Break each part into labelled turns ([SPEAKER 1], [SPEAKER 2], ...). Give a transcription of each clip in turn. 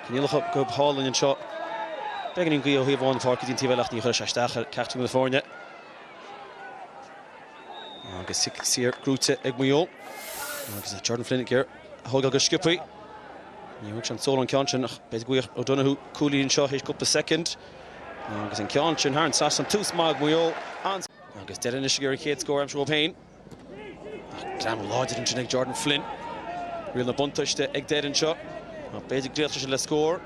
[SPEAKER 1] Can you look up go Hall and shot? Beginning go here one for Kidin Tivelach ni kharash ashtakhar Captain California. Agus sir grúte ag Mayo. Agus Jordan Flynn here. Hogal go skippy. You watch on solo on Kianchin. Basically O'Donoghue coolly in shot his cup a second. Agus in Kianchin Harn Sasson two smog Mayo. Agus dead in Shigeri Kate score I'm sure pain. Clam lodged into Nick Jordan Flynn. Real na buntush the egg dead in shot. Basically just the score.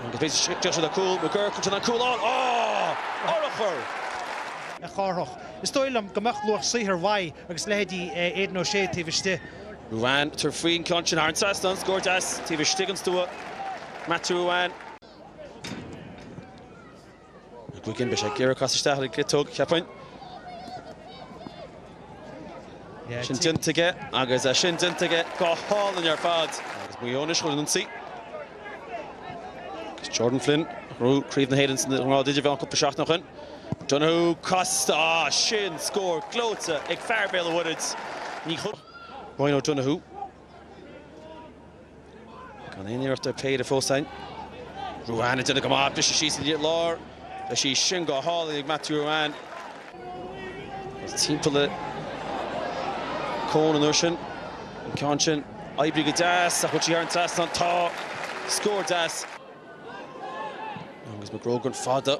[SPEAKER 1] Agus basically just the cool McGurk to the cool on. Oh! Oracher.
[SPEAKER 2] A chorch. Is stoilm gemach loch sicher wai agus lehdi Eo-2-19 tiviste.
[SPEAKER 1] Roinn tur free Kianchin Harn Sasson scored as TV Stiggins to Matthew Roinn. Gwigin bishak Gera Kostastach Glitog Captain. Shin dintige agus a shin dintige go hall in your fad. Agus Muionish will see. Jordan Flynn, Creeve na Hayden's in the Royal Digital Cup of noch in. Donoghue Costa shin score Glota ag Fairvale Woods. Roinn O'Donoghue. Gone in here to pay the full sign. Roinn did come up, just she's in the law. She shingo hall ag Matthew Roinn. Team pull it. Cone and Urshan. And Kianchin. Ibrig das. What she earned das on top. Score das. Agus McGrogan fada.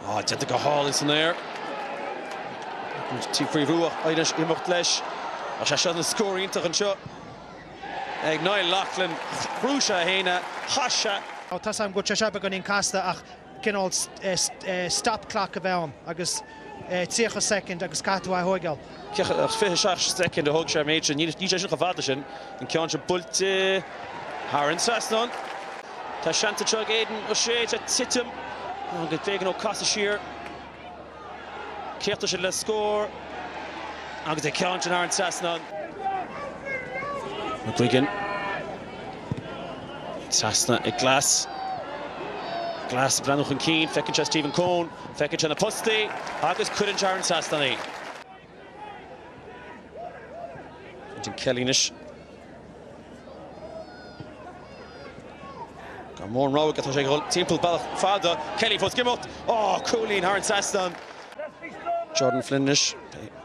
[SPEAKER 1] Ah, Jessica Hall is in there. Team free Ruach. Irish Imacht Lesh. I shall the score into and shot. Ag Niall Laughlin. Rusha Hena. Hasha.
[SPEAKER 2] Tasam go chashaba gon in casta ach kinol stop clock of agus 2 second agus catwa hoigel.
[SPEAKER 1] Kech 5 second hog share major ni just gevadischen en Kianchin bult Harren Sasnon. Ta Shanta Chug Aiden O'Shea at Titum. Get big no Costa Shear. Kirta should score. Agus the Kianchin Harren Sasnon. McGuigan. Sasna a glass. Glass Brandon and Keane, Feckin Stephen Cone, Feckin and Pusti, Agus couldn't Harren Sasnani. Kellinish. Got more row get a Temple Ball Father, Kelly for Skimot. Oh, Colleen Harren Sasnon. Jordan Flynnish.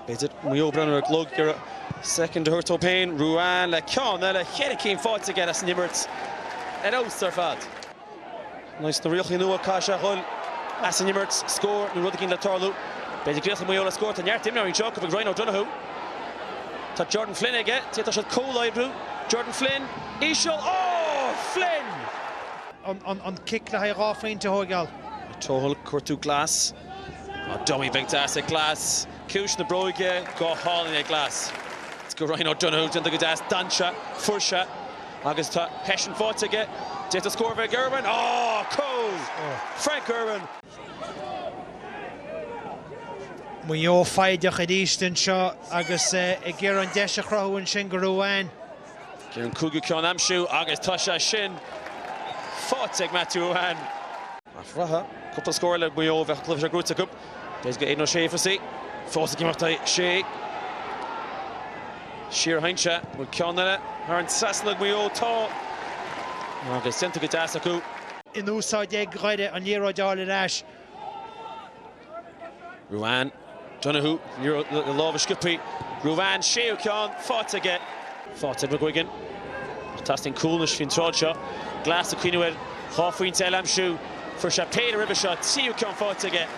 [SPEAKER 1] Baited Mayo Brenner Glug here. Second to Hurto Payne, Roinn la Kian, la Hurricane fought to get us Nimmerts. And out Surfad. Nice to really know Kasha Hull. As Nimmerts score, and Rudikin la Torlu. Basically, Mayo scored, and Yart Dimmer in Chuck of Roinn O'Donoghue. To Jordan Flynn again, Tita shot Cole Ibru. Jordan Flynn, Ishal, oh, Flynn!
[SPEAKER 2] On kick the high off into Hogal.
[SPEAKER 1] Tohul Kurtu Glass. Oh, dummy big task at Glass. Kush the Broige, go Hall in a Glass. Let's go Roinn O'Donoghue, and the good ass, Dansha, Fursha. August Hessian fought to get. Did score by Gerwin. Oh, Cole! Frank Gerwin.
[SPEAKER 2] Mayo faideach at Easton shot, Agus Geran Deshachrow and Shingaruan.
[SPEAKER 1] Geran Kugu Kion Amshu, August Tasha Shin. Fought to Matthew Roinn. Afraha, couple score like Mayo, Vechlifsha Gruta Cup. There's got Eo-2-19 for see. Fought to give up to Shea. Sheer Heincha with Kianella. Harren Sasson Mayo tall. August sent to get Asaku.
[SPEAKER 2] In the side, they grade on Leroy Darlin Ash.
[SPEAKER 1] Roinn, Donoghue, the law of Skippy. Roinn, Shea Kian, fought to get. Fought to McGuigan. Tasting coolness fin Trodshaw. Glass to Queenwell. Buaicphointí Elamshu. For Peile River shot. See you Kian fought to get.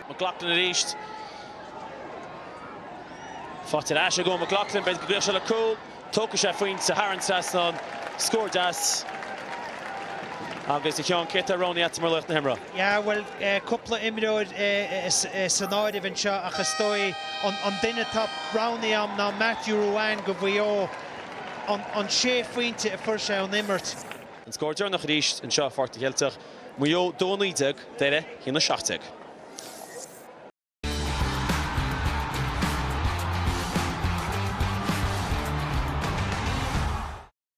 [SPEAKER 1] McLaughlin at East. Fought to Asha go McLaughlin, but Grisha cool. Tokisha Buaicphointí Harren Sasnon. Scored das. Agus the Kian Keta Ronnie at Merlech na Himra.
[SPEAKER 2] Yeah, well, couple of imrod Sonaidiv and shot Achastoi on dinner top Brownie now Matthew Roinn go Mayo on Shea Buaicphointí first on Immert.
[SPEAKER 1] And scored during the East and shot 40 Heltach. Mayo Eo-2-19 Derry in the 17.